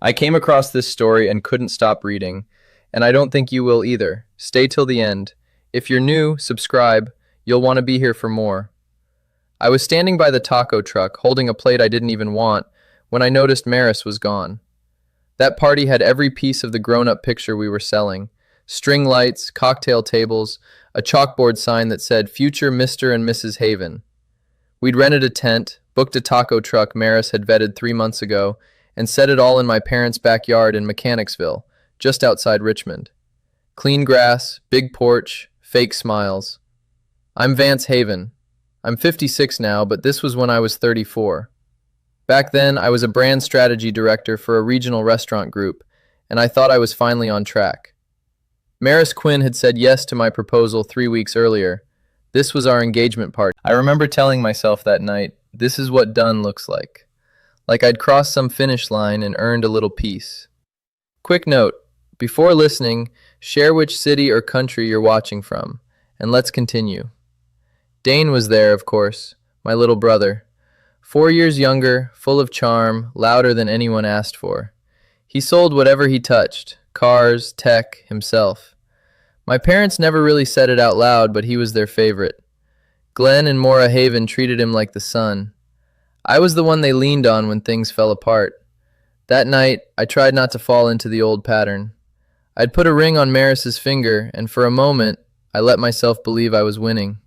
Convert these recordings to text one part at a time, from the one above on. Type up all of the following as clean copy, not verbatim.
I came across this story and couldn't stop reading, and I don't think you will either. Stay till the end. If you're new, subscribe. You'll want to be here for more. I was standing by the taco truck, holding a plate I didn't even want, when I noticed Maris was gone. That party had every piece of the grown-up picture we were selling. String lights, cocktail tables, a chalkboard sign that said Future Mr. and Mrs. Haven. We'd rented a tent, booked a taco truck Maris had vetted 3 months ago, and set it all in my parents' backyard in Mechanicsville, just outside Richmond. Clean grass, big porch, fake smiles. I'm Vance Haven. I'm 56 now, but this was when I was 34. Back then, I was a brand strategy director for a regional restaurant group, and I thought I was finally on track. Maris Quinn had said yes to my proposal 3 weeks earlier. This was our engagement party. I remember telling myself that night, this is what done looks like. Like I'd crossed some finish line and earned a little peace. Quick note, before listening, share which city or country you're watching from, and let's continue. Dane was there, of course, my little brother. 4 years younger, full of charm, louder than anyone asked for. He sold whatever he touched, cars, tech, himself. My parents never really said it out loud, but he was their favorite. Glenn and Maura Haven treated him like the son. I was the one they leaned on when things fell apart. That night, I tried not to fall into the old pattern. I'd put a ring on Maris's finger, and for a moment, I let myself believe I was winning.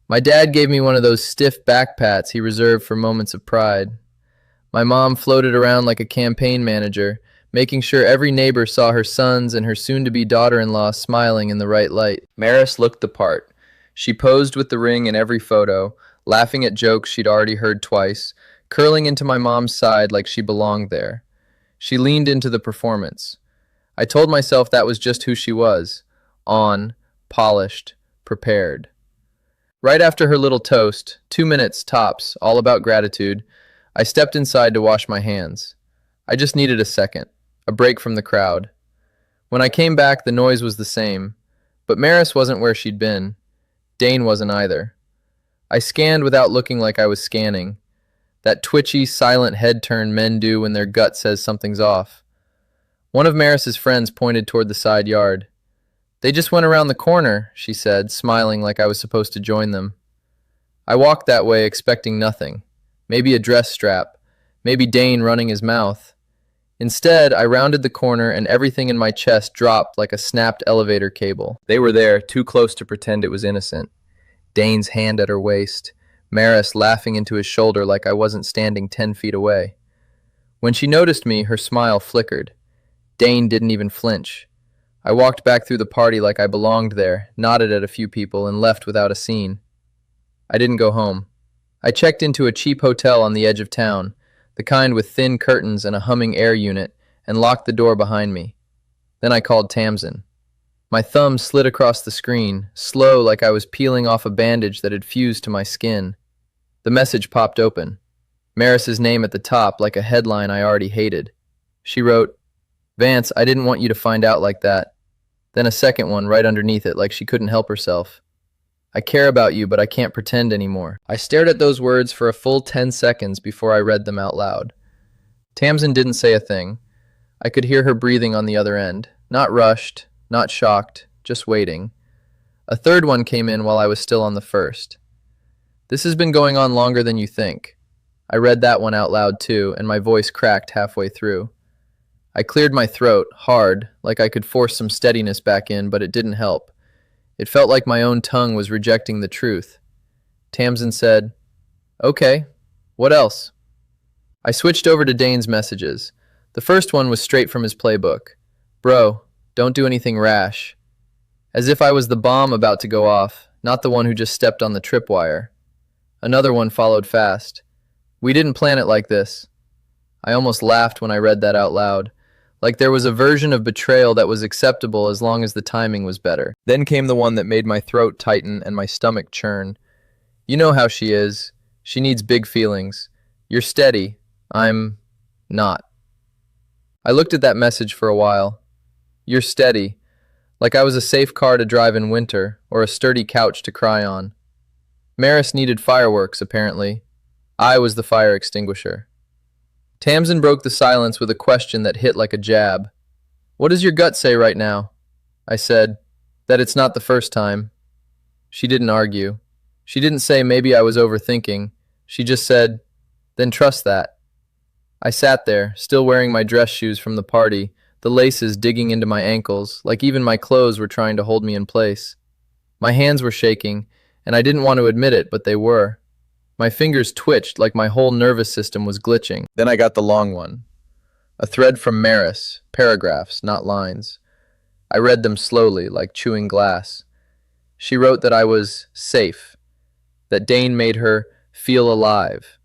My dad gave me one of those stiff back pats he reserved for moments of pride. My mom floated around like a campaign manager, making sure every neighbor saw her sons and her soon-to-be daughter-in-law smiling in the right light. Maris looked the part. She posed with the ring in every photo, laughing at jokes she'd already heard twice, curling into my mom's side like she belonged there. She leaned into the performance. I told myself that was just who she was. On, polished, prepared. Right after her little toast, 2 minutes tops, all about gratitude, I stepped inside to wash my hands. I just needed a second, a break from the crowd. When I came back, the noise was the same, but Maris wasn't where she'd been. Dane wasn't either. I scanned without looking like I was scanning. That twitchy, silent head turn men do when their gut says something's off. One of Maris's friends pointed toward the side yard. They just went around the corner, she said, smiling like I was supposed to join them. I walked that way expecting nothing. Maybe a dress strap. Maybe Dane running his mouth. Instead, I rounded the corner and everything in my chest dropped like a snapped elevator cable. They were there, too close to pretend it was innocent. Dane's hand at her waist, Maris laughing into his shoulder like I wasn't standing 10 feet away. When she noticed me, her smile flickered. Dane didn't even flinch. I walked back through the party like I belonged there, nodded at a few people, and left without a scene. I didn't go home. I checked into a cheap hotel on the edge of town, the kind with thin curtains and a humming air unit, and locked the door behind me. Then I called Tamsin. My thumb slid across the screen, slow like I was peeling off a bandage that had fused to my skin. The message popped open. Maris's name at the top like a headline I already hated. She wrote, "Vance, I didn't want you to find out like that." Then a second one right underneath it like she couldn't help herself. "I care about you, but I can't pretend anymore." I stared at those words for a full 10 seconds before I read them out loud. Tamsin didn't say a thing. I could hear her breathing on the other end. Not rushed, not shocked, just waiting. A third one came in while I was still on the first. "This has been going on longer than you think." I read that one out loud too, and my voice cracked halfway through. I cleared my throat, hard, like I could force some steadiness back in, but it didn't help. It felt like my own tongue was rejecting the truth. Tamsin said, "Okay, what else?" I switched over to Dane's messages. The first one was straight from his playbook. "Bro, don't do anything rash." As if I was the bomb about to go off, not the one who just stepped on the tripwire. Another one followed fast. "We didn't plan it like this." I almost laughed when I read that out loud. Like there was a version of betrayal that was acceptable as long as the timing was better. Then came the one that made my throat tighten and my stomach churn. "You know how she is. She needs big feelings. You're steady. I'm not." I looked at that message for a while. "You're steady." Like I was a safe car to drive in winter, or a sturdy couch to cry on. Maris needed fireworks, apparently. I was the fire extinguisher. Tamsin broke the silence with a question that hit like a jab. What does your gut say right now? I said, that it's not the first time. She didn't argue. She didn't say maybe I was overthinking. She just said, then trust that. I sat there, still wearing my dress shoes from the party, the laces digging into my ankles, like even my clothes were trying to hold me in place. My hands were shaking, and I didn't want to admit it, but they were. My fingers twitched like my whole nervous system was glitching. Then I got the long one. A thread from Maris, paragraphs, not lines. I read them slowly, like chewing glass. She wrote that I was safe, that Dane made her feel alive.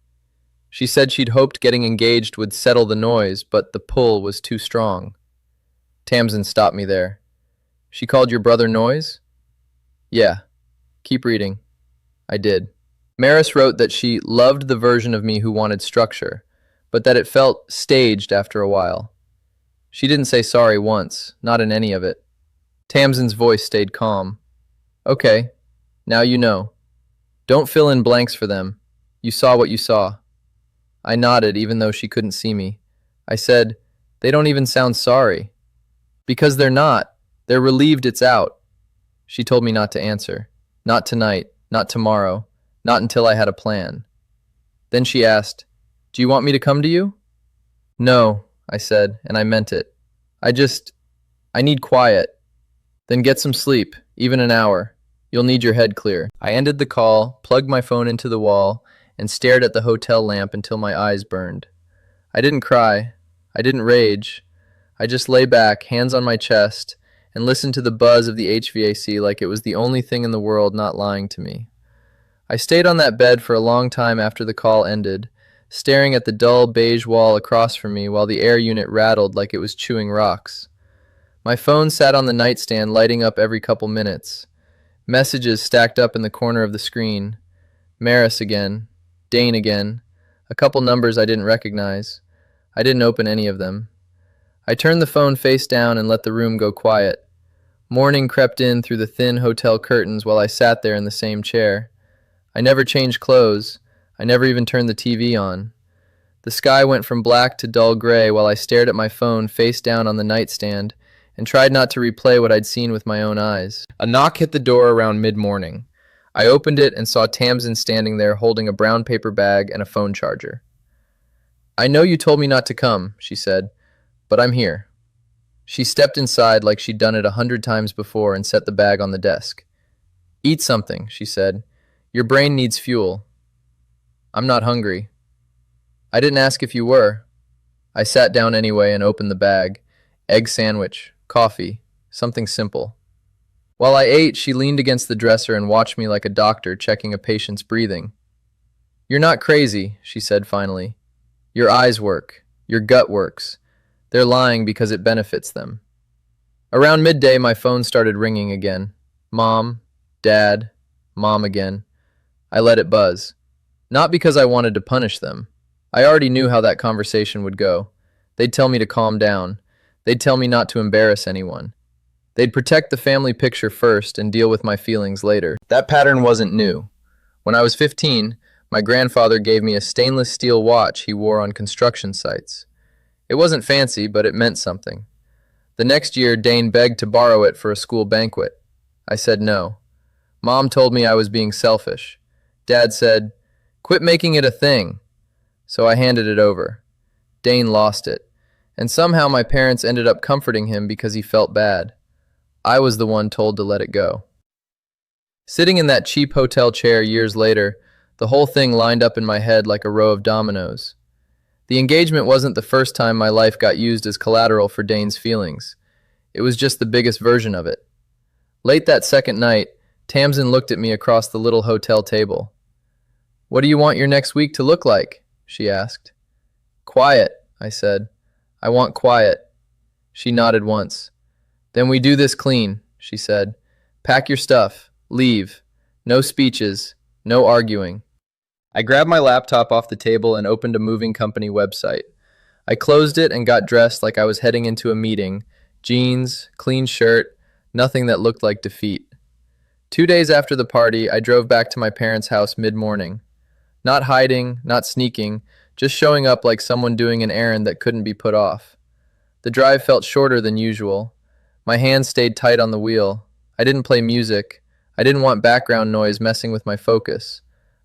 She said she'd hoped getting engaged would settle the noise, but the pull was too strong. Tamsin stopped me there. She called your brother Noise? Yeah. Keep reading. I did. Maris wrote that she loved the version of me who wanted structure, but that it felt staged after a while. She didn't say sorry once, not in any of it. Tamsin's voice stayed calm. Okay, now you know. Don't fill in blanks for them. You saw what you saw. I nodded, even though she couldn't see me. I said, they don't even sound sorry. Because they're not. They're relieved it's out. She told me not to answer. Not tonight, not tomorrow, not until I had a plan. Then she asked, do you want me to come to you? No, I said, and I meant it. I need quiet. Then get some sleep, even an hour. You'll need your head clear. I ended the call, plugged my phone into the wall, and stared at the hotel lamp until my eyes burned. I didn't cry. I didn't rage. I just lay back, hands on my chest, and listened to the buzz of the HVAC like it was the only thing in the world not lying to me. I stayed on that bed for a long time after the call ended, staring at the dull beige wall across from me while the air unit rattled like it was chewing rocks. My phone sat on the nightstand, lighting up every couple minutes. Messages stacked up in the corner of the screen. Maris again. Dane again. A couple numbers I didn't recognize. I didn't open any of them. I turned the phone face down and let the room go quiet. Morning crept in through the thin hotel curtains while I sat there in the same chair. I never changed clothes. I never even turned the TV on. The sky went from black to dull gray while I stared at my phone face down on the nightstand and tried not to replay what I'd seen with my own eyes. A knock hit the door around mid-morning. I opened it and saw Tamsin standing there holding a brown paper bag and a phone charger. I know you told me not to come, she said, but I'm here. She stepped inside like she'd done it 100 times before and set the bag on the desk. Eat something, she said. Your brain needs fuel. I'm not hungry. I didn't ask if you were. I sat down anyway and opened the bag. Egg sandwich, coffee, something simple. While I ate, she leaned against the dresser and watched me like a doctor checking a patient's breathing. You're not crazy, she said finally. Your eyes work. Your gut works. They're lying because it benefits them. Around midday, my phone started ringing again. Mom, Dad, Mom again. I let it buzz. Not because I wanted to punish them. I already knew how that conversation would go. They'd tell me to calm down. They'd tell me not to embarrass anyone. They'd protect the family picture first and deal with my feelings later. That pattern wasn't new. When I was 15, my grandfather gave me a stainless steel watch he wore on construction sites. It wasn't fancy, but it meant something. The next year, Dane begged to borrow it for a school banquet. I said no. Mom told me I was being selfish. Dad said, quit making it a thing. So I handed it over. Dane lost it. And somehow my parents ended up comforting him because he felt bad. I was the one told to let it go. Sitting in that cheap hotel chair years later, the whole thing lined up in my head like a row of dominoes. The engagement wasn't the first time my life got used as collateral for Dane's feelings. It was just the biggest version of it. Late that second night, Tamsin looked at me across the little hotel table. What do you want your next week to look like? She asked. Quiet, I said. I want quiet. She nodded once. Then we do this clean, she said. Pack your stuff. Leave. No speeches. No arguing. I grabbed my laptop off the table and opened a moving company website. I closed it and got dressed like I was heading into a meeting. Jeans, clean shirt, nothing that looked like defeat. 2 days after the party, I drove back to my parents' house mid-morning. Not hiding, not sneaking, just showing up like someone doing an errand that couldn't be put off. The drive felt shorter than usual. My hands stayed tight on the wheel. I didn't play music. I didn't want background noise messing with my focus.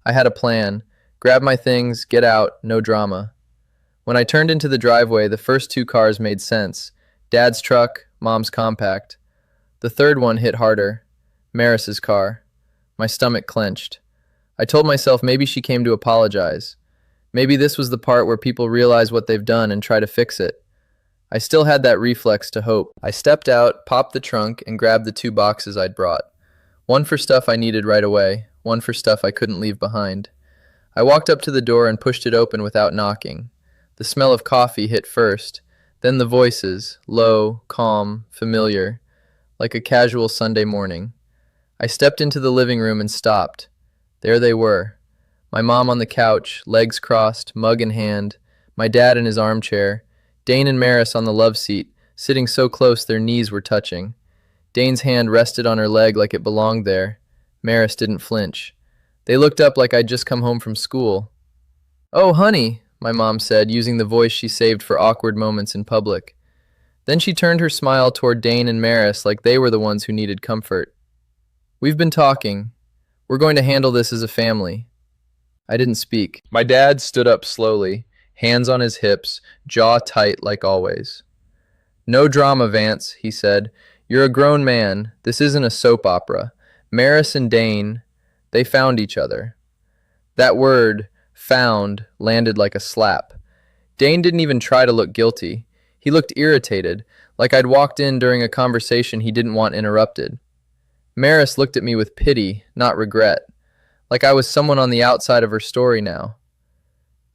I had a plan. Grab my things, get out, no drama. When I turned into the driveway, the first two cars made sense. Dad's truck, Mom's compact. The third one hit harder. Maris's car. My stomach clenched. I told myself maybe she came to apologize. Maybe this was the part where people realize what they've done and try to fix it. I still had that reflex to hope. I stepped out, popped the trunk, and grabbed the two boxes I'd brought. One for stuff I needed right away, one for stuff I couldn't leave behind. I walked up to the door and pushed it open without knocking. The smell of coffee hit first, then the voices, low, calm, familiar, like a casual Sunday morning. I stepped into the living room and stopped. There they were. My mom on the couch, legs crossed, mug in hand, my dad in his armchair, Dane and Maris on the love seat, sitting so close their knees were touching. Dane's hand rested on her leg like it belonged there. Maris didn't flinch. They looked up like I'd just come home from school. "Oh, honey," my mom said, using the voice she saved for awkward moments in public. Then she turned her smile toward Dane and Maris like they were the ones who needed comfort. "We've been talking. We're going to handle this as a family." I didn't speak. My dad stood up slowly, hands on his hips, jaw tight like always. "No drama, Vance," he said. "You're a grown man. This isn't a soap opera. Maris and Dane, they found each other." That word, found, landed like a slap. Dane didn't even try to look guilty. He looked irritated, like I'd walked in during a conversation he didn't want interrupted. Maris looked at me with pity, not regret, like I was someone on the outside of her story now.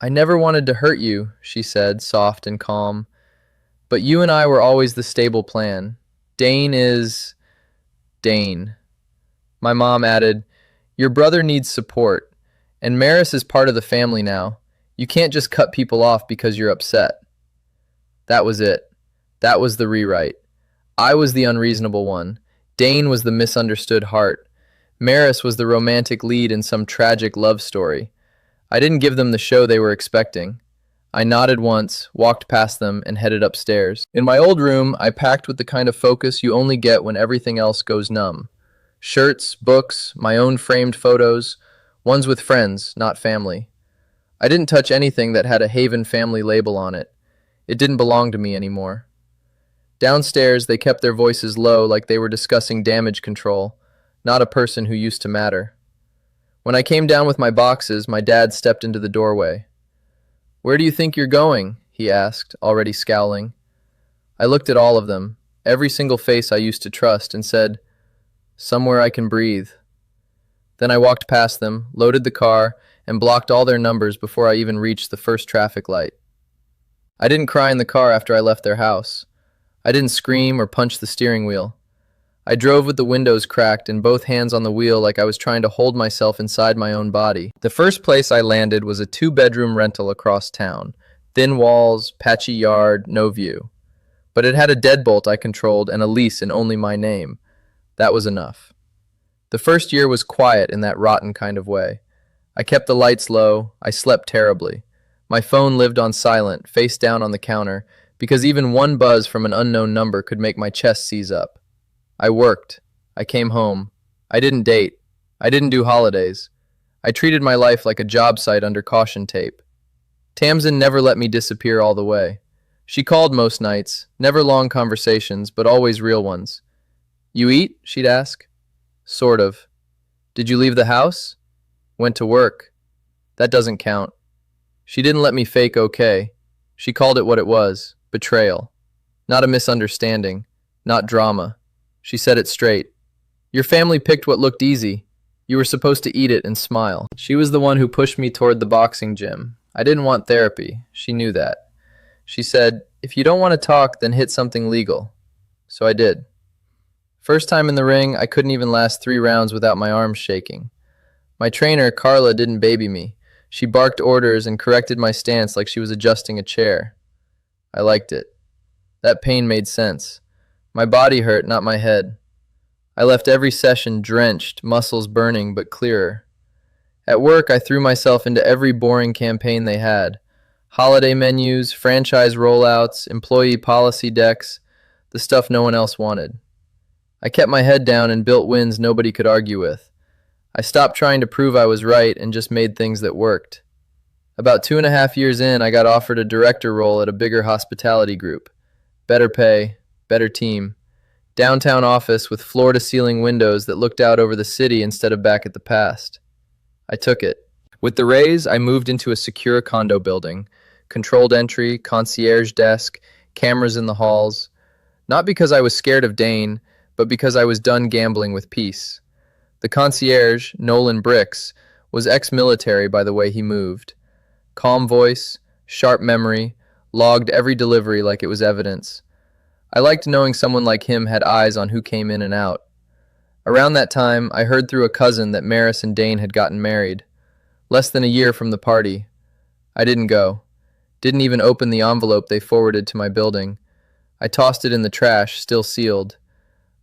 "I never wanted to hurt you," she said, soft and calm. "But you and I were always the stable plan. Dane is... Dane." My mom added, "Your brother needs support, and Maris is part of the family now. You can't just cut people off because you're upset." That was it. That was the rewrite. I was the unreasonable one. Dane was the misunderstood heart. Maris was the romantic lead in some tragic love story. I didn't give them the show they were expecting. I nodded once, walked past them, and headed upstairs. In my old room, I packed with the kind of focus you only get when everything else goes numb. Shirts, books, my own framed photos, ones with friends, not family. I didn't touch anything that had a Haven family label on it. It didn't belong to me anymore. Downstairs, they kept their voices low like they were discussing damage control, not a person who used to matter. When I came down with my boxes, my dad stepped into the doorway. "Where do you think you're going?" he asked, already scowling. I looked at all of them, every single face I used to trust, and said, "Somewhere I can breathe." Then I walked past them, loaded the car, and blocked all their numbers before I even reached the first traffic light. I didn't cry in the car after I left their house. I didn't scream or punch the steering wheel. I drove with the windows cracked and both hands on the wheel like I was trying to hold myself inside my own body. The first place I landed was a 2-bedroom rental across town. Thin walls, patchy yard, no view. But it had a deadbolt I controlled and a lease in only my name. That was enough. The first year was quiet in that rotten kind of way. I kept the lights low. I slept terribly. My phone lived on silent, face down on the counter, because even one buzz from an unknown number could make my chest seize up. I worked. I came home. I didn't date. I didn't do holidays. I treated my life like a job site under caution tape. Tamsin never let me disappear all the way. She called most nights, never long conversations, but always real ones. "You eat?" she'd ask. "Sort of." "Did you leave the house?" "Went to work." "That doesn't count." She didn't let me fake okay. She called it what it was, betrayal. Not a misunderstanding, not drama. She said it straight. "Your family picked what looked easy. You were supposed to eat it and smile." She was the one who pushed me toward the boxing gym. I didn't want therapy. She knew that. She said, "If you don't want to talk, then hit something legal." So I did. First time in the ring, I couldn't even last 3 rounds without my arms shaking. My trainer, Carla, didn't baby me. She barked orders and corrected my stance like she was adjusting a chair. I liked it. That pain made sense. My body hurt, not my head. I left every session drenched, muscles burning, but clearer. At work, I threw myself into every boring campaign they had. Holiday menus, franchise rollouts, employee policy decks, the stuff no one else wanted. I kept my head down and built wins nobody could argue with. I stopped trying to prove I was right and just made things that worked. About 2.5 years in, I got offered a director role at a bigger hospitality group. Better pay, better team. Downtown office with floor-to-ceiling windows that looked out over the city instead of back at the past. I took it. With the raise, I moved into a secure condo building. Controlled entry, concierge desk, cameras in the halls. Not because I was scared of Dane, but because I was done gambling with peace. The concierge, Nolan Bricks, was ex-military by the way he moved. Calm voice, sharp memory, logged every delivery like it was evidence. I liked knowing someone like him had eyes on who came in and out. Around that time, I heard through a cousin that Maris and Dane had gotten married. Less than a year from the party. I didn't go. Didn't even open the envelope they forwarded to my building. I tossed it in the trash, still sealed.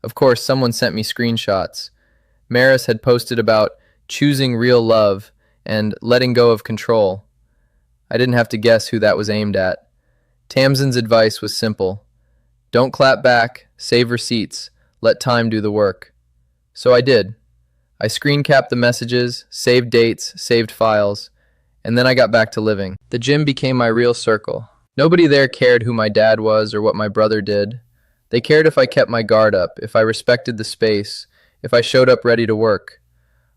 Of course, someone sent me screenshots. Maris had posted about choosing real love and letting go of control. I didn't have to guess who that was aimed at. Tamsin's advice was simple. Don't clap back, save receipts, let time do the work. So I did. I screen capped the messages, saved dates, saved files, and then I got back to living. The gym became my real circle. Nobody there cared who my dad was or what my brother did. They cared if I kept my guard up, if I respected the space, if I showed up ready to work.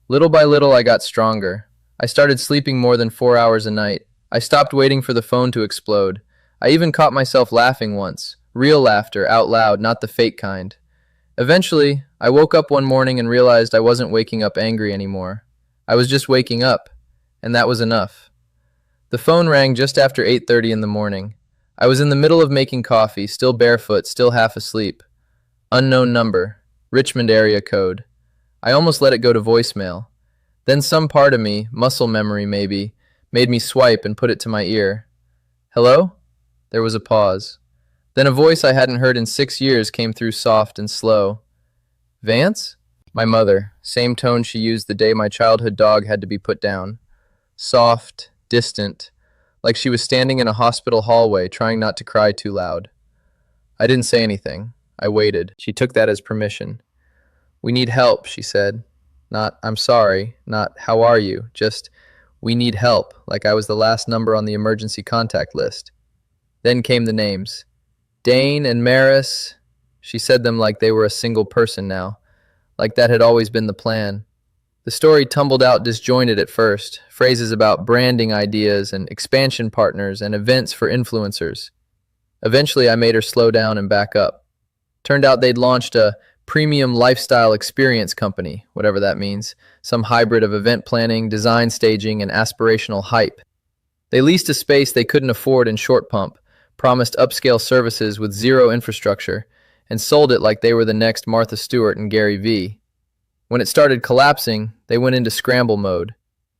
Little by little, I got stronger. I started sleeping more than 4 hours a night. I stopped waiting for the phone to explode. I even caught myself laughing once. Real laughter, out loud, not the fake kind. Eventually, I woke up one morning and realized I wasn't waking up angry anymore. I was just waking up, and that was enough. The phone rang just after 8:30 in the morning. I was in the middle of making coffee, still barefoot, still half asleep. Unknown number. Richmond area code. I almost let it go to voicemail. Then some part of me, muscle memory maybe, made me swipe and put it to my ear. Hello? There was a pause. Then a voice I hadn't heard in 6 years came through soft and slow. Vance? My mother, same tone she used the day my childhood dog had to be put down. Soft, distant, like she was standing in a hospital hallway trying not to cry too loud. I didn't say anything. I waited. She took that as permission. We need help, she said. Not, I'm sorry, not, how are you, just, we need help, like I was the last number on the emergency contact list. Then came the names. Dane and Maris. She said them like they were a single person now, like that had always been the plan. The story tumbled out disjointed at first, phrases about branding ideas and expansion partners and events for influencers. Eventually, I made her slow down and back up. Turned out they'd launched a premium lifestyle experience company, whatever that means, some hybrid of event planning, design staging, and aspirational hype. They leased a space they couldn't afford in Short Pump, promised upscale services with zero infrastructure, and sold it like they were the next Martha Stewart and Gary Vee. When it started collapsing, they went into scramble mode.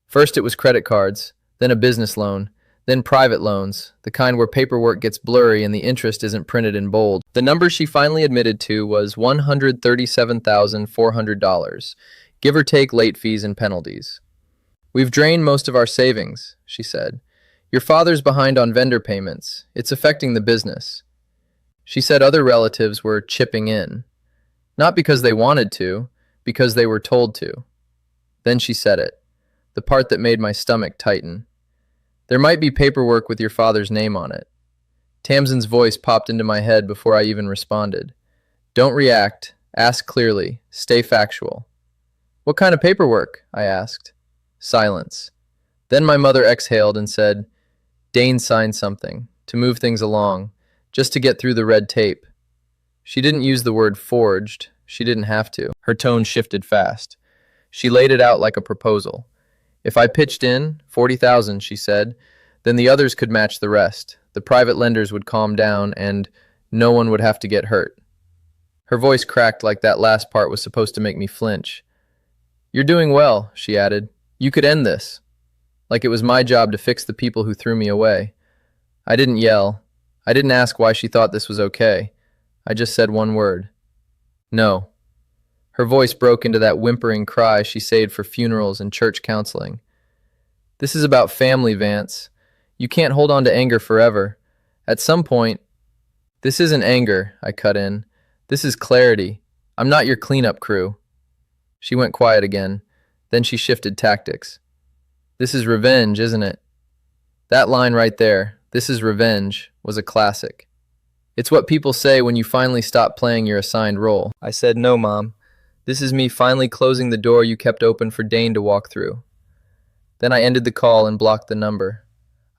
First it was credit cards, then a business loan, then private loans, the kind where paperwork gets blurry and the interest isn't printed in bold. The number she finally admitted to was $137,400, give or take late fees and penalties. We've drained most of our savings, she said. Your father's behind on vendor payments. It's affecting the business. She said other relatives were chipping in. Not because they wanted to, because they were told to. Then she said it, the part that made my stomach tighten. There might be paperwork with your father's name on it. Tamsin's voice popped into my head before I even responded. Don't react. Ask clearly. Stay factual. What kind of paperwork? I asked. Silence. Then my mother exhaled and said, Dane signed something, to move things along, just to get through the red tape. She didn't use the word forged. She didn't have to. Her tone shifted fast. She laid it out like a proposal. If I pitched in, 40,000, she said, then the others could match the rest. The private lenders would calm down and no one would have to get hurt. Her voice cracked like that last part was supposed to make me flinch. You're doing well, she added. You could end this. Like it was my job to fix the people who threw me away. I didn't yell. I didn't ask why she thought this was okay. I just said one word. No. Her voice broke into that whimpering cry she saved for funerals and church counseling. This is about family, Vance. You can't hold on to anger forever. At some point, this isn't anger, I cut in. This is clarity. I'm not your cleanup crew. She went quiet again. Then she shifted tactics. This is revenge, isn't it? That line right there, this is revenge, was a classic. It's what people say when you finally stop playing your assigned role. I said, no, Mom. This is me finally closing the door you kept open for Dane to walk through. Then I ended the call and blocked the number.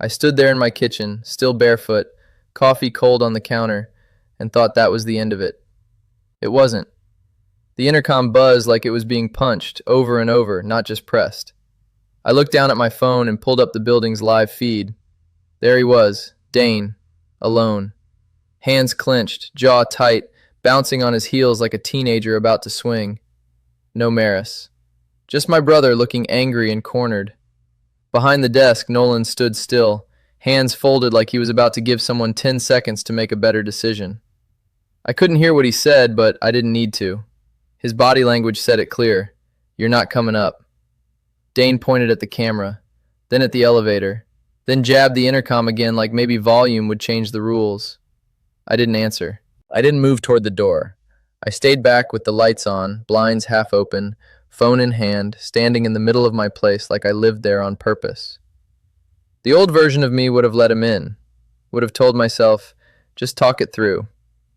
I stood there in my kitchen, still barefoot, coffee cold on the counter, and thought that was the end of it. It wasn't. The intercom buzzed like it was being punched, over and over, not just pressed. I looked down at my phone and pulled up the building's live feed. There he was, Dane, alone. Hands clenched, jaw tight, bouncing on his heels like a teenager about to swing. No Maris. Just my brother looking angry and cornered. Behind the desk, Nolan stood still, hands folded like he was about to give someone 10 seconds to make a better decision. I couldn't hear what he said, but I didn't need to. His body language said it clear. You're not coming up. Dane pointed at the camera, then at the elevator, then jabbed the intercom again like maybe volume would change the rules. I didn't answer. I didn't move toward the door. I stayed back with the lights on, blinds half open, phone in hand, standing in the middle of my place like I lived there on purpose. The old version of me would have let him in, would have told myself, just talk it through,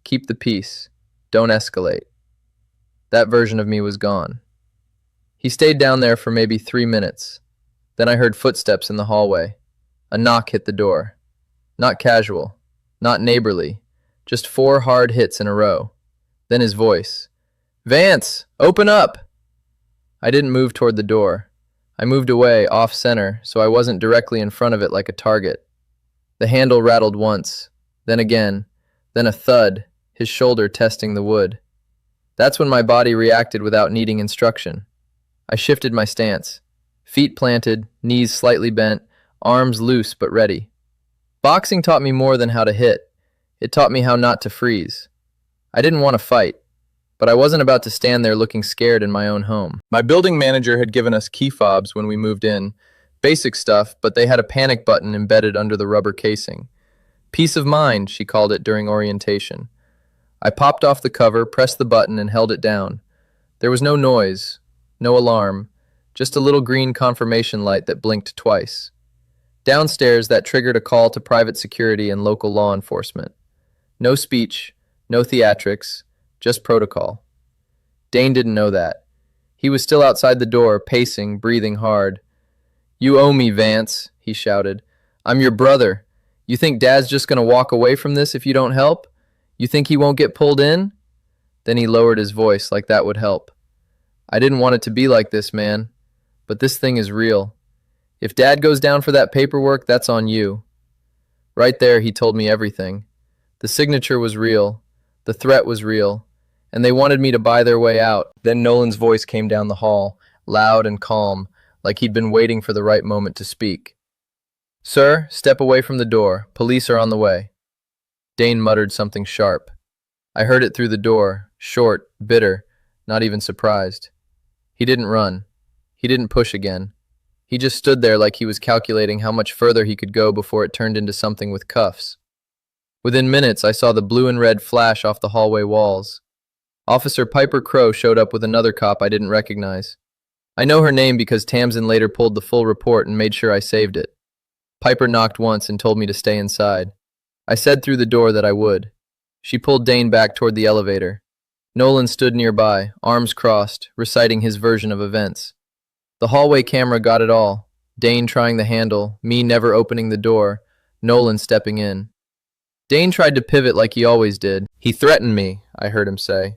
keep the peace, don't escalate. That version of me was gone. He stayed down there for maybe 3 minutes. Then I heard footsteps in the hallway. A knock hit the door. Not casual, not neighborly, just 4 hard hits in a row. Then his voice. Vance, open up! I didn't move toward the door. I moved away, off-center, so I wasn't directly in front of it like a target. The handle rattled once, then again, then a thud, his shoulder testing the wood. That's when my body reacted without needing instruction. I shifted my stance. Feet planted, knees slightly bent, arms loose but ready. Boxing taught me more than how to hit. It taught me how not to freeze. I didn't want to fight, but I wasn't about to stand there looking scared in my own home. My building manager had given us key fobs when we moved in. Basic stuff, but they had a panic button embedded under the rubber casing. Peace of mind, she called it during orientation. I popped off the cover, pressed the button, and held it down. There was no noise, no alarm, just a little green confirmation light that blinked twice. Downstairs, that triggered a call to private security and local law enforcement. No speech, no theatrics, just protocol. Dane didn't know that. He was still outside the door, pacing, breathing hard. You owe me, Vance, he shouted. I'm your brother. You think Dad's just going to walk away from this if you don't help? You think he won't get pulled in? Then he lowered his voice like that would help. I didn't want it to be like this, man. But this thing is real. If Dad goes down for that paperwork, that's on you. Right there, he told me everything. The signature was real. The threat was real. And they wanted me to buy their way out. Then Nolan's voice came down the hall, loud and calm, like he'd been waiting for the right moment to speak. Sir, step away from the door. Police are on the way. Dane muttered something sharp. I heard it through the door, short, bitter, not even surprised. He didn't run. He didn't push again. He just stood there like he was calculating how much further he could go before it turned into something with cuffs. Within minutes, I saw the blue and red flash off the hallway walls. Officer Piper Crow showed up with another cop I didn't recognize. I know her name because Tamsin later pulled the full report and made sure I saved it. Piper knocked once and told me to stay inside. I said through the door that I would. She pulled Dane back toward the elevator. Nolan stood nearby, arms crossed, reciting his version of events. The hallway camera got it all. Dane trying the handle, me never opening the door, Nolan stepping in. Dane tried to pivot like he always did. He threatened me, I heard him say.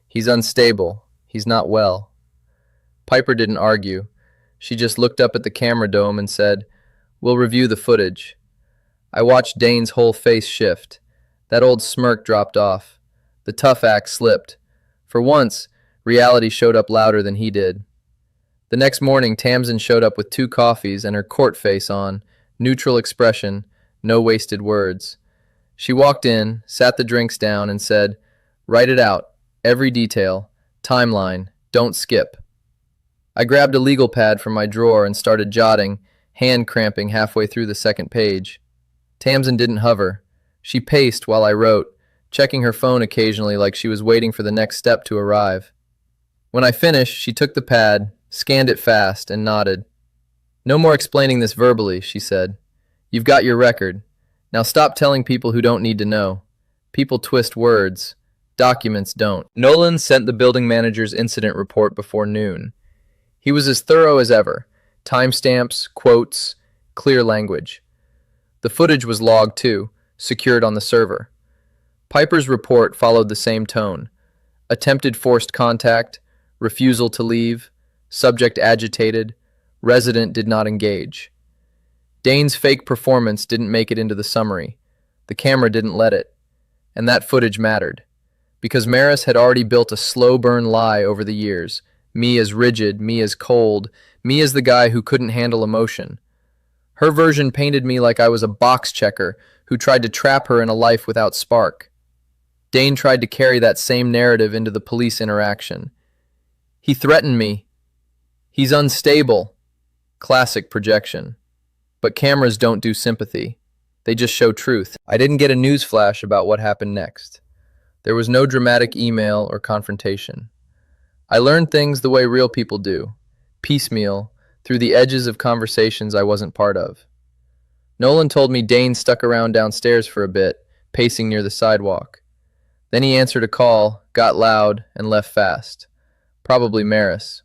He's unstable. He's not well. Piper didn't argue. She just looked up at the camera dome and said, We'll review the footage. I watched Dane's whole face shift. That old smirk dropped off. The tough act slipped. For once, reality showed up louder than he did. The next morning, Tamsin showed up with 2 coffees and her court face on, neutral expression, no wasted words. She walked in, sat the drinks down, and said, Write it out, every detail, timeline, don't skip. I grabbed a legal pad from my drawer and started jotting, hand cramping halfway through the second page. Tamsin didn't hover. She paced while I wrote, checking her phone occasionally like she was waiting for the next step to arrive. When I finished, she took the pad, scanned it fast, and nodded. "No more explaining this verbally," she said. "You've got your record. Now stop telling people who don't need to know. People twist words. Documents don't." Nolan sent the building manager's incident report before noon. He was as thorough as ever. Timestamps, quotes, clear language. The footage was logged too, secured on the server. Piper's report followed the same tone. Attempted forced contact, refusal to leave, subject agitated, resident did not engage. Dane's fake performance didn't make it into the summary. The camera didn't let it. And that footage mattered. Because Maris had already built a slow burn lie over the years. Me as rigid, me as cold, me as the guy who couldn't handle emotion. Her version painted me like I was a box checker who tried to trap her in a life without spark. Dane tried to carry that same narrative into the police interaction. "He threatened me. He's unstable." Classic projection. But cameras don't do sympathy. They just show truth. I didn't get a news flash about what happened next. There was no dramatic email or confrontation. I learned things the way real people do, piecemeal, through the edges of conversations I wasn't part of. Nolan told me Dane stuck around downstairs for a bit, pacing near the sidewalk. Then he answered a call, got loud, and left fast. Probably Maris.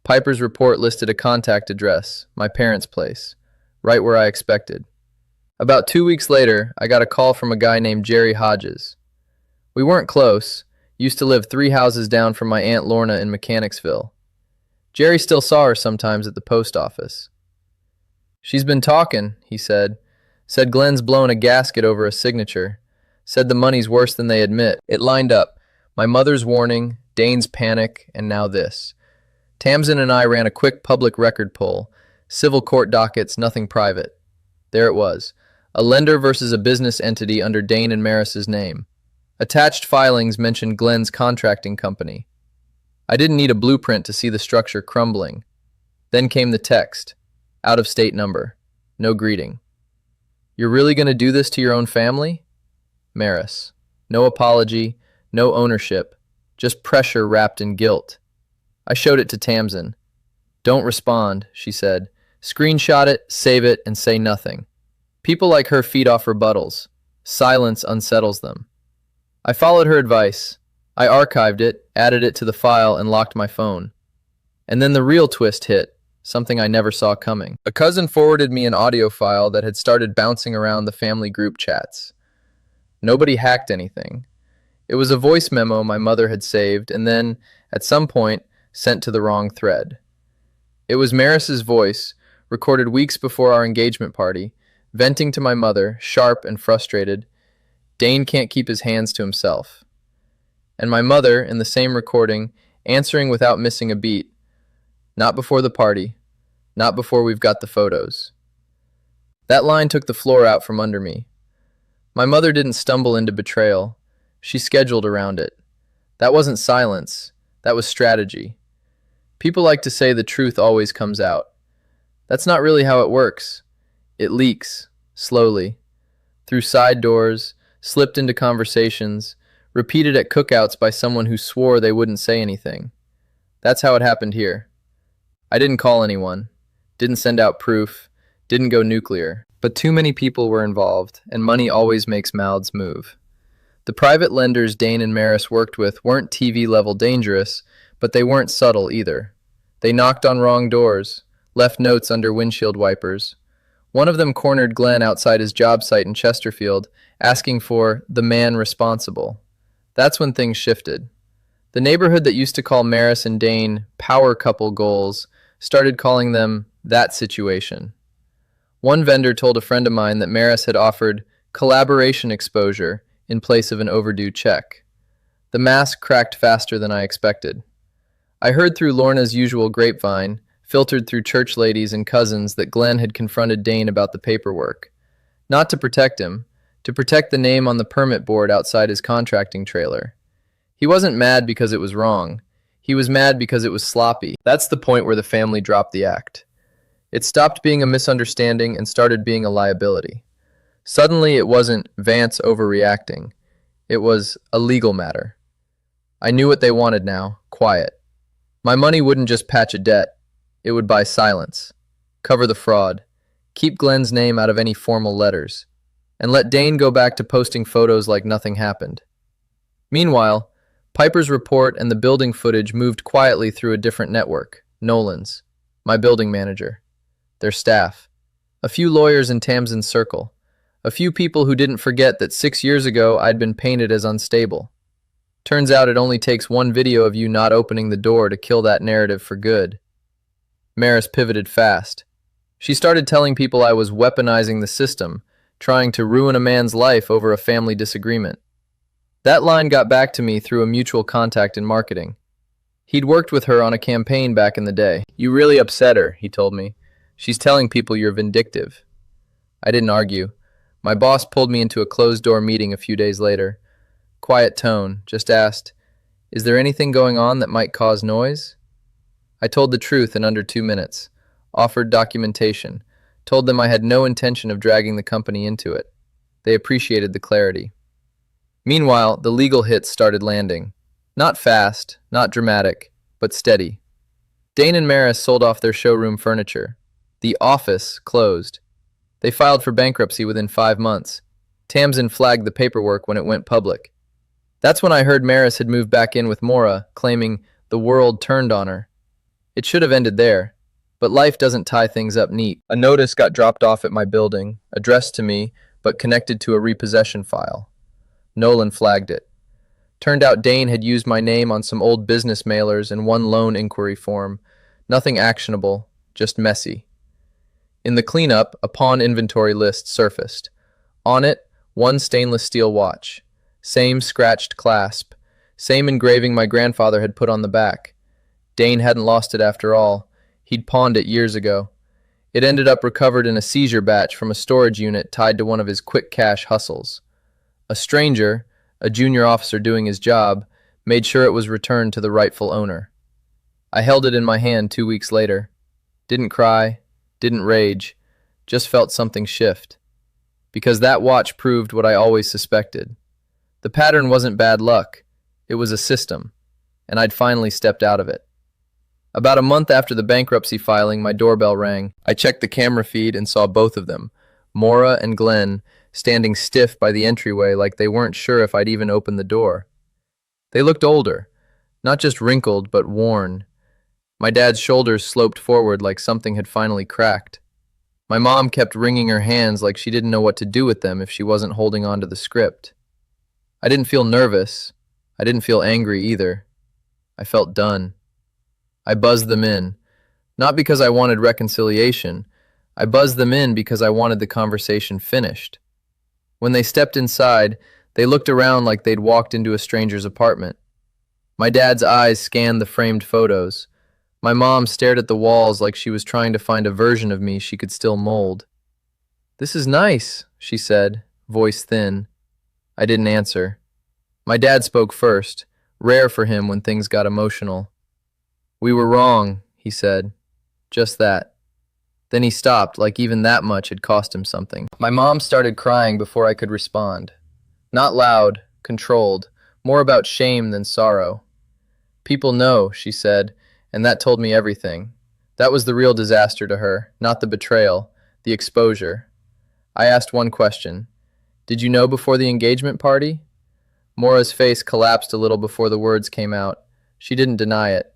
Piper's report listed a contact address, my parents' place, right where I expected. About 2 weeks later, I got a call from a guy named Jerry Hodges. We weren't close, used to live 3 houses down from my Aunt Lorna in Mechanicsville. Jerry still saw her sometimes at the post office. "She's been talking," he said. "Said Glenn's blown a gasket over a signature. Said the money's worse than they admit." It lined up. My mother's warning, Dane's panic, and now this. Tamsin and I ran a quick public record poll. Civil court dockets, nothing private. There it was. A lender versus a business entity under Dane and Maris's name. Attached filings mentioned Glenn's contracting company. I didn't need a blueprint to see the structure crumbling. Then came the text. Out-of-state number. No greeting. "You're really going to do this to your own family?" Maris. No apology, no ownership, just pressure wrapped in guilt. I showed it to Tamsin. "Don't respond," she said. "Screenshot it, save it, and say nothing." People like her feed off rebuttals. Silence unsettles them. I followed her advice. I archived it, added it to the file, and locked my phone. And then the real twist hit, something I never saw coming. A cousin forwarded me an audio file that had started bouncing around the family group chats. Nobody hacked anything. It was a voice memo my mother had saved and then, at some point, sent to the wrong thread. It was Maris's voice, recorded weeks before our engagement party, venting to my mother, sharp and frustrated. Dane can't keep his hands to himself. And my mother, in the same recording, answering without missing a beat. "Not before the party. Not before we've got the photos." That line took the floor out from under me. My mother didn't stumble into betrayal. She scheduled around it. That wasn't silence. That was strategy. People like to say the truth always comes out. That's not really how it works. It leaks, slowly, through side doors, slipped into conversations, repeated at cookouts by someone who swore they wouldn't say anything. That's how it happened here. I didn't call anyone, didn't send out proof, didn't go nuclear. But too many people were involved, and money always makes mouths move. The private lenders Dane and Maris worked with weren't TV-level dangerous, but they weren't subtle either. They knocked on wrong doors, left notes under windshield wipers. One of them cornered Glenn outside his job site in Chesterfield, asking for the man responsible. That's when things shifted. The neighborhood that used to call Maris and Dane power couple goals started calling them that situation. One vendor told a friend of mine that Maris had offered collaboration exposure in place of an overdue check. The mask cracked faster than I expected. I heard through Lorna's usual grapevine, filtered through church ladies and cousins, that Glenn had confronted Dane about the paperwork. Not to protect him, to protect the name on the permit board outside his contracting trailer. He wasn't mad because it was wrong. He was mad because it was sloppy. That's the point where the family dropped the act. It stopped being a misunderstanding and started being a liability. Suddenly, it wasn't Vance overreacting. It was a legal matter. I knew what they wanted now, quiet. My money wouldn't just patch a debt. It would buy silence, cover the fraud, keep Glenn's name out of any formal letters, and let Dane go back to posting photos like nothing happened. Meanwhile, Piper's report and the building footage moved quietly through a different network, Nolan's, my building manager, their staff, a few lawyers in Tamsin's circle, a few people who didn't forget that 6 years ago I'd been painted as unstable. Turns out it only takes one video of you not opening the door to kill that narrative for good. Maris pivoted fast. She started telling people I was weaponizing the system, trying to ruin a man's life over a family disagreement. That line got back to me through a mutual contact in marketing. He'd worked with her on a campaign back in the day. "You really upset her," he told me. "She's telling people you're vindictive." I didn't argue. My boss pulled me into a closed-door meeting a few days later. Quiet tone, just asked, "Is there anything going on that might cause noise?" I told the truth in under 2 minutes, offered documentation, told them I had no intention of dragging the company into it. They appreciated the clarity. Meanwhile, the legal hits started landing. Not fast, not dramatic, but steady. Dane and Maris sold off their showroom furniture. The office closed. They filed for bankruptcy within 5 months. Tamsin flagged the paperwork when it went public. That's when I heard Maris had moved back in with Mora, claiming the world turned on her. It should have ended there, but life doesn't tie things up neat. A notice got dropped off at my building, addressed to me, but connected to a repossession file. Nolan flagged it. Turned out Dane had used my name on some old business mailers and one loan inquiry form. Nothing actionable, just messy. In the cleanup, a pawn inventory list surfaced. On it, one stainless steel watch. Same scratched clasp. Same engraving my grandfather had put on the back. Dane hadn't lost it after all. He'd pawned it years ago. It ended up recovered in a seizure batch from a storage unit tied to one of his quick cash hustles. A stranger, a junior officer doing his job, made sure it was returned to the rightful owner. I held it in my hand 2 weeks later. Didn't cry, didn't rage, just felt something shift. Because that watch proved what I always suspected. The pattern wasn't bad luck. It was a system, and I'd finally stepped out of it. About a month after the bankruptcy filing, my doorbell rang. I checked the camera feed and saw both of them, Mora and Glenn, standing stiff by the entryway like they weren't sure if I'd even open the door. They looked older, not just wrinkled, but worn. My dad's shoulders sloped forward like something had finally cracked. My mom kept wringing her hands like she didn't know what to do with them if she wasn't holding on to the script. I didn't feel nervous. I didn't feel angry either. I felt done. I buzzed them in. Not because I wanted reconciliation. I buzzed them in because I wanted the conversation finished. When they stepped inside, they looked around like they'd walked into a stranger's apartment. My dad's eyes scanned the framed photos. My mom stared at the walls like she was trying to find a version of me she could still mold. "This is nice," she said, voice thin. I didn't answer. My dad spoke first, rare for him when things got emotional. "We were wrong," he said. Just that. Then he stopped, like even that much had cost him something. My mom started crying before I could respond. Not loud, controlled, more about shame than sorrow. "People know," she said, and that told me everything. That was the real disaster to her, not the betrayal, the exposure. I asked one question. "Did you know before the engagement party?" Mora's face collapsed a little before the words came out. She didn't deny it.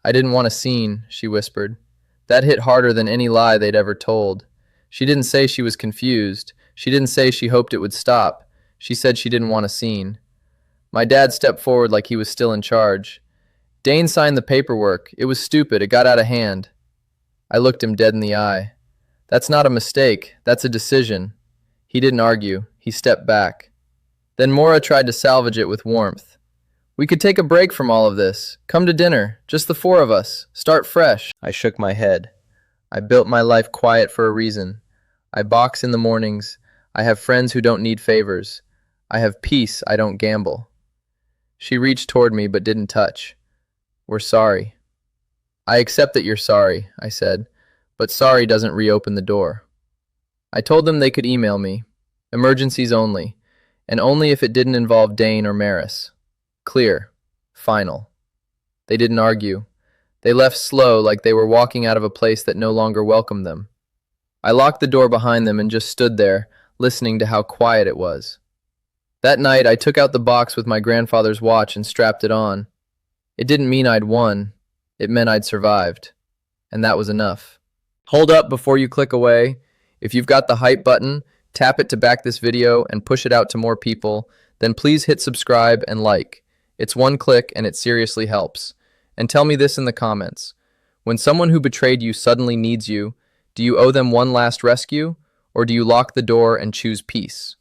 "I didn't want a scene," she whispered. That hit harder than any lie they'd ever told. She didn't say she was confused. She didn't say she hoped it would stop. She said she didn't want a scene. My dad stepped forward like he was still in charge. "Dane signed the paperwork. It was stupid. It got out of hand." I looked him dead in the eye. "That's not a mistake. That's a decision." He didn't argue. He stepped back. Then Mora tried to salvage it with warmth. "We could take a break from all of this. Come to dinner. Just the four of us. Start fresh." I shook my head. I built my life quiet for a reason. I box in the mornings. I have friends who don't need favors. I have peace. I don't gamble. She reached toward me but didn't touch. "We're sorry." "I accept that you're sorry," I said, but sorry doesn't reopen the door. I told them they could email me. Emergencies only, and only if it didn't involve Dane or Maris. Clear. Final. They didn't argue. They left slow, like they were walking out of a place that no longer welcomed them. I locked the door behind them and just stood there, listening to how quiet it was. That night, I took out the box with my grandfather's watch and strapped it on. It didn't mean I'd won. It meant I'd survived. And that was enough. Hold up before you click away. If you've got the hype button, tap it to back this video and push it out to more people. Then please hit subscribe and like. It's one click and it seriously helps. And tell me this in the comments. When someone who betrayed you suddenly needs you, do you owe them one last rescue, or do you lock the door and choose peace?